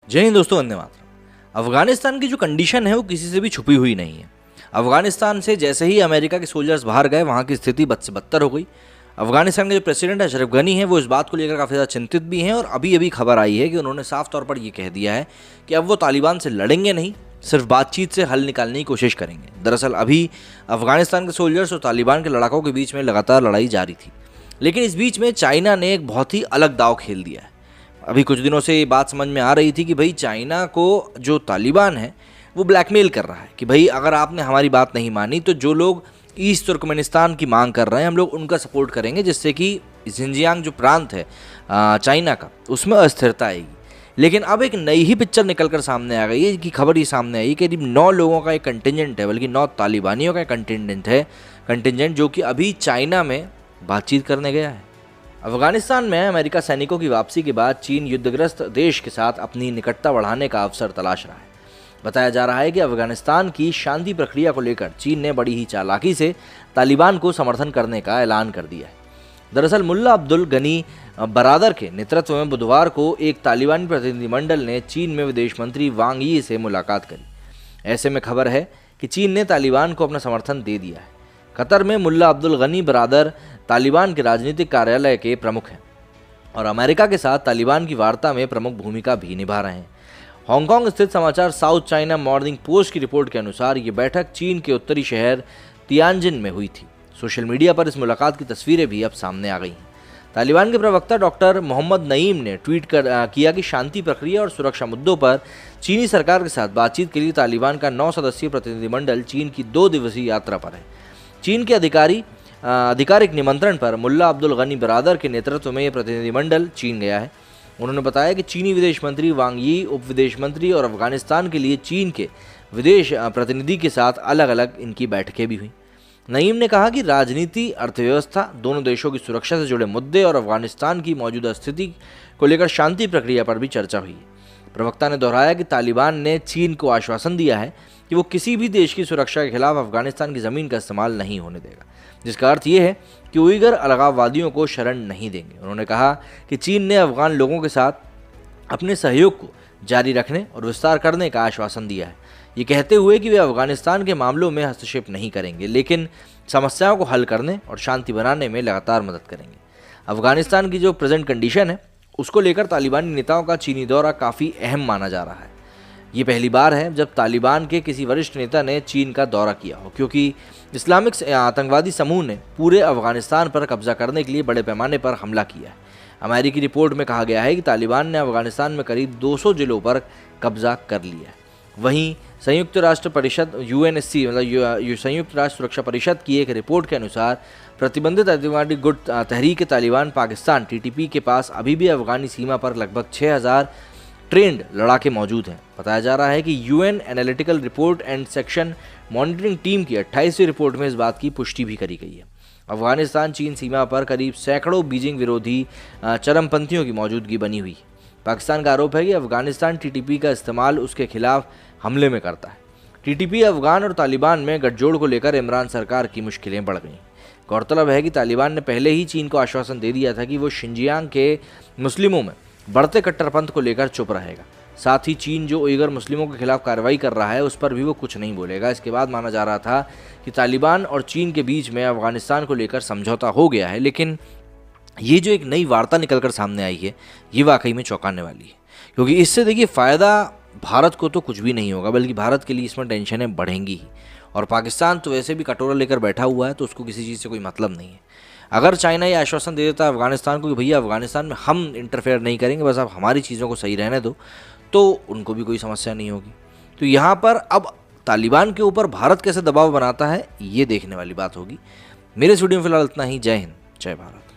जय हिंद दोस्तों, वंदे मातरम। अफगानिस्तान की जो कंडीशन है वो किसी से भी छुपी हुई नहीं है। अफगानिस्तान से जैसे ही अमेरिका के सोल्जर्स बाहर गए, वहाँ की स्थिति बद से बदतर हो गई। अफगानिस्तान के जो प्रेसिडेंट है अशरफ गनी है, वो इस बात को लेकर काफ़ी ज़्यादा चिंतित भी हैं और अभी अभी खबर आई है कि उन्होंने साफ तौर पर ये कह दिया है कि अब वो तालिबान से लड़ेंगे नहीं, सिर्फ बातचीत से हल निकालने की कोशिश करेंगे। दरअसल अभी अफगानिस्तान के सोल्जर्स और तालिबान के लड़ाकों के बीच में लगातार लड़ाई जारी थी, लेकिन इस बीच में चाइना ने एक बहुत ही अलग दांव खेल दिया है। अभी कुछ दिनों से ये बात समझ में आ रही थी कि भाई चाइना को जो तालिबान है वो ब्लैकमेल कर रहा है कि भाई अगर आपने हमारी बात नहीं मानी तो जो लोग ईस्ट तुर्कमेनिस्तान की मांग कर रहे हैं हम लोग उनका सपोर्ट करेंगे, जिससे कि जिनजियांग जो प्रांत है चाइना का, उसमें अस्थिरता आएगी। लेकिन अब एक नई ही पिक्चर निकल कर सामने आ गई है कि खबर ये सामने आई कि करीब 9 लोगों का एक कंटिजेंट है, बल्कि 9 तालिबानियों का कंटिजेंट जो कि अभी चाइना में बातचीत करने गया है। अफगानिस्तान में अमेरिका सैनिकों की वापसी के बाद चीन युद्धग्रस्त देश के साथ अपनी निकटता बढ़ाने का अवसर तलाश रहा है। बताया जा रहा है कि अफगानिस्तान की शांति प्रक्रिया को लेकर चीन ने बड़ी ही चालाकी से तालिबान को समर्थन करने का ऐलान कर दिया है। दरअसल मुल्ला अब्दुल गनी बरादर के नेतृत्व में बुधवार को एक तालिबानी प्रतिनिधिमंडल ने चीन में विदेश मंत्री वांग यी से मुलाकात करी। ऐसे में खबर है कि चीन ने तालिबान को अपना समर्थन दे दिया है। कतर में मुल्ला अब्दुल गनी बरादर तालिबान के राजनीतिक कार्यालय के प्रमुख हैं और अमेरिका के साथ तालिबान की वार्ता में प्रमुख भूमिका भी निभा रहे हैं। हांगकांग स्थित समाचार साउथ चाइना मॉर्निंग पोस्ट की रिपोर्ट के अनुसार ये बैठक चीन के उत्तरी शहर तियानजिन में हुई थी। सोशल मीडिया पर इस मुलाकात की तस्वीरें भी अब सामने आ गई हैं। तालिबान के प्रवक्ता डॉक्टर मोहम्मद नईम ने ट्वीट किया कि शांति प्रक्रिया और सुरक्षा मुद्दों पर चीनी सरकार के साथ बातचीत के लिए तालिबान का 9 सदस्यीय प्रतिनिधिमंडल चीन की 2 दिवसीय यात्रा पर है। चीन के आधिकारिक निमंत्रण पर मुल्ला अब्दुल गनी बरादर के नेतृत्व में यह प्रतिनिधिमंडल चीन गया है। उन्होंने बताया कि चीनी विदेश मंत्री वांग यी, उप विदेश मंत्री और अफगानिस्तान के लिए चीन के विदेश प्रतिनिधि के साथ अलग अलग इनकी बैठकें भी हुई। नईम ने कहा कि राजनीति, अर्थव्यवस्था, दोनों देशों की सुरक्षा से जुड़े मुद्दे और अफगानिस्तान की मौजूदा स्थिति को लेकर शांति प्रक्रिया पर भी चर्चा हुई। प्रवक्ता ने दोहराया कि तालिबान ने चीन को आश्वासन दिया है कि वो किसी भी देश की सुरक्षा के खिलाफ अफगानिस्तान की ज़मीन का इस्तेमाल नहीं होने देगा, जिसका अर्थ ये है कि उइगर अलगाववादियों को शरण नहीं देंगे। उन्होंने कहा कि चीन ने अफगान लोगों के साथ अपने सहयोग को जारी रखने और विस्तार करने का आश्वासन दिया है, ये कहते हुए कि वे अफगानिस्तान के मामलों में हस्तक्षेप नहीं करेंगे, लेकिन समस्याओं को हल करने और शांति बनाने में लगातार मदद करेंगे। अफगानिस्तान की जो प्रेजेंट कंडीशन है उसको लेकर तालिबानी नेताओं का चीनी दौरा काफ़ी अहम माना जा रहा है। ये पहली बार है जब तालिबान के किसी वरिष्ठ नेता ने चीन का दौरा किया हो, क्योंकि इस्लामिक आतंकवादी समूह ने पूरे अफगानिस्तान पर कब्जा करने के लिए बड़े पैमाने पर हमला किया है। अमेरिकी रिपोर्ट में कहा गया है कि तालिबान ने अफगानिस्तान में करीब 200 जिलों पर कब्जा कर लिया है। वहीं संयुक्त राष्ट्र परिषद UNSC मतलब संयुक्त राष्ट्र सुरक्षा परिषद की एक रिपोर्ट के अनुसार प्रतिबंधित आतंकवादी गुट तहरीक तालिबान पाकिस्तान TTP के पास अभी भी अफगानी सीमा पर लगभग 6000 ट्रेंड लड़ाके मौजूद हैं। बताया जा रहा है कि UN analytical report and section monitoring team की 28वीं रिपोर्ट में इस बात की पुष्टि भी करी गई है। अफगानिस्तान चीन सीमा पर करीब सैकड़ों बीजिंग विरोधी चरमपंथियों की मौजूदगी बनी हुई है। पाकिस्तान का आरोप है कि अफगानिस्तान TTP का इस्तेमाल उसके खिलाफ हमले में करता है। TTP अफगान और तालिबान में गठजोड़ को लेकर इमरान सरकार की मुश्किलें बढ़ गईं। गौरतलब है कि तालिबान ने पहले ही चीन को आश्वासन दे दिया था कि वो शिनजियांग के मुस्लिमों में बढ़ते कट्टरपंथ को लेकर चुप रहेगा। साथ ही चीन जो उइगर मुस्लिमों के खिलाफ कार्रवाई कर रहा है उस पर भी वो कुछ नहीं बोलेगा। इसके बाद माना जा रहा था कि तालिबान और चीन के बीच में अफगानिस्तान को लेकर समझौता हो गया है, लेकिन ये जो एक नई वार्ता निकलकर सामने आई है ये वाकई में चौंकाने वाली है, क्योंकि इससे देखिए फ़ायदा भारत को तो कुछ भी नहीं होगा, बल्कि भारत के लिए इसमें टेंशनें बढ़ेंगी ही। और पाकिस्तान तो वैसे भी कटोरा लेकर बैठा हुआ है, तो उसको किसी चीज़ से कोई मतलब नहीं है। अगर चाइना ये आश्वासन दे देता है अफगानिस्तान को कि भैया अफगानिस्तान में हम इंटरफेयर नहीं करेंगे, बस आप हमारी चीज़ों को सही रहने दो, तो उनको भी कोई समस्या नहीं होगी। तो यहाँ पर अब तालिबान के ऊपर भारत कैसे दबाव बनाता है ये देखने वाली बात होगी। मेरे इस वीडियो में फिलहाल इतना ही। जय हिंद, जय भारत।